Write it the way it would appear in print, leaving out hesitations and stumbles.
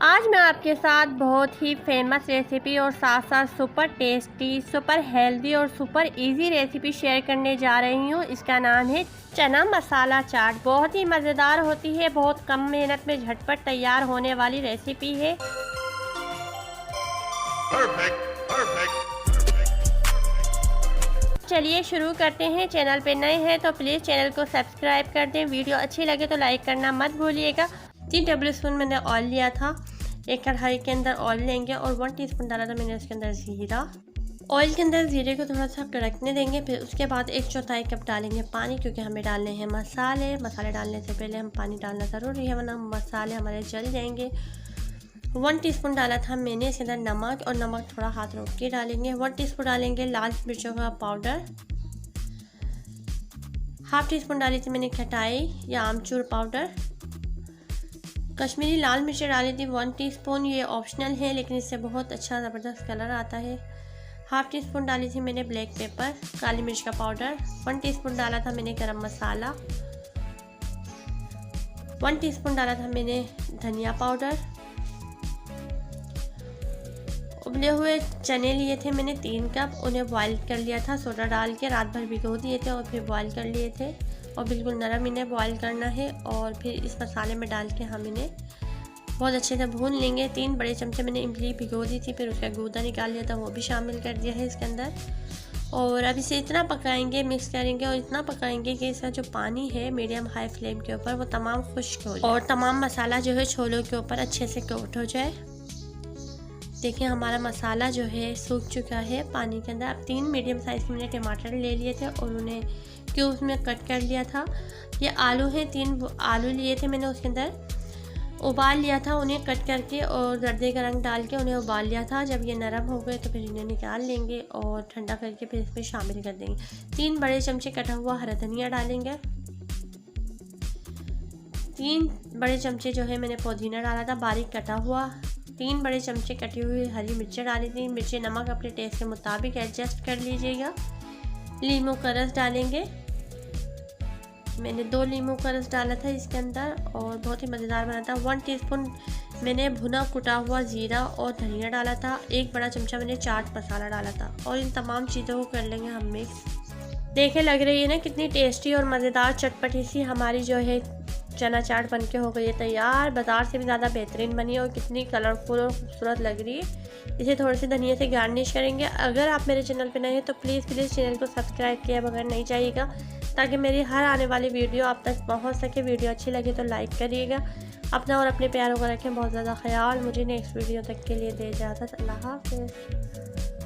आज मैं आपके साथ बहुत ही फेमस रेसिपी और साथ साथ सुपर टेस्टी, सुपर हेल्दी और सुपर इजी रेसिपी शेयर करने जा रही हूँ। इसका नाम है चना मसाला चाट। बहुत ही मज़ेदार होती है, बहुत कम मेहनत में झटपट तैयार होने वाली रेसिपी है। चलिए शुरू करते हैं। चैनल पे नए हैं तो प्लीज़ चैनल को सब्सक्राइब कर दें। वीडियो अच्छी लगे तो लाइक करना मत भूलिएगा। 3 टेबलस्पून मैंने ऑयल लिया था। एक कढ़ाई के अंदर ऑयल लेंगे और 1 टीस्पून डाला था मैंने उसके अंदर ज़ीरा। ऑयल के अंदर ज़ीरे को थोड़ा सा कड़कने देंगे। फिर उसके बाद 1/4 कप डालेंगे पानी, क्योंकि हमें डालने हैं मसाले। मसाले डालने से पहले हम पानी डालना ज़रूरी है, वरना मसाले हमारे जल जाएंगे। 1 टीस्पून डाला था मैंने इसके अंदर नमक, और नमक थोड़ा हाथ रोक के डालेंगे। 1 टीस्पून डालेंगे लाल मिर्चों का पाउडर। हाफ टीस्पून डाली थी मैंने खटाई या आमचूर पाउडर। कश्मीरी लाल मिर्च डाली थी 1 टीस्पून, ये ऑप्शनल है लेकिन इससे बहुत अच्छा ज़बरदस्त कलर आता है। हाफ टी स्पून डाली थी मैंने ब्लैक पेपर, काली मिर्च का पाउडर। 1 टीस्पून डाला था मैंने गरम मसाला। 1 टीस्पून डाला था मैंने धनिया पाउडर। उबले हुए चने लिए थे मैंने 3 कप, उन्हें बॉईल कर लिया था सोडा डाल के। रात भर भिगो दिए थे और फिर बॉईल कर लिए थे, और बिल्कुल नरम इन्हें बॉईल करना है। और फिर इस मसाले में डाल के हम इन्हें बहुत अच्छे से भून लेंगे। 3 बड़े चमचे मैंने इमली भिगो दी थी, फिर उसका गूदा निकाल लिया था, वो भी शामिल कर दिया है इसके अंदर। और अब इसे इतना पकाएंगे, मिक्स करेंगे और इतना पकाएंगे कि इसका जो पानी है मीडियम हाई फ्लेम के ऊपर वो तमाम खुश्क हो जाए और तमाम मसाला जो है छोलों के ऊपर अच्छे से कोट हो जाए। देखिए हमारा मसाला जो है सूख चुका है पानी के अंदर। अब 3 मीडियम साइज़ के मैंने टमाटर ले लिए थे और उन्हें क्यूब्स में कट कर लिया था। ये आलू हैं, 3 आलू लिए थे मैंने, उसके अंदर उबाल लिया था उन्हें कट करके, और जर्दे का रंग डाल के उन्हें उबाल लिया था। जब ये नरम हो गए तो फिर इन्हें निकाल लेंगे और ठंडा करके फिर इसमें शामिल कर देंगे। 3 बड़े चमचे कटा हुआ हरा धनिया डालेंगे। 3 बड़े चमचे जो है मैंने पुदीना डाला था बारीक कटा हुआ। 3 बड़े चमचे कटी हुई हरी मिर्चें डाली थी। मिर्चें नमक अपने टेस्ट के मुताबिक एडजस्ट कर लीजिएगा। लीमू का रस डालेंगे, मैंने 2 लीमू का रस डाला था इसके अंदर और बहुत ही मज़ेदार बना था। 1 टीस्पून मैंने भुना कुटा हुआ ज़ीरा और धनिया डाला था। 1 बड़ा चमचा मैंने चाट मसाला डाला था, और इन तमाम चीज़ों को कर लेंगे हम मिक्स। देखे लग रही है ना कितनी टेस्टी और मज़ेदार चटपटी सी हमारी जो है चना चाट बनके हो गई है तैयार। बाज़ार से भी ज़्यादा बेहतरीन बनी है और कितनी कलरफुल और खूबसूरत लग रही है। इसे थोड़ी सी धनिया से गार्निश करेंगे। अगर आप मेरे चैनल पे नए हैं तो प्लीज़ चैनल को सब्सक्राइब किए बगैर नहीं जाइएगा, ताकि मेरी हर आने वाली वीडियो आप तक पहुंच सके। वीडियो अच्छी लगे तो लाइक करिएगा। अपना और अपने प्यारों का रखें बहुत ज़्यादा ख्याल। मुझे नेक्स्ट वीडियो तक के लिए दे इजाज़त। अल्लाह हाफ़िज़।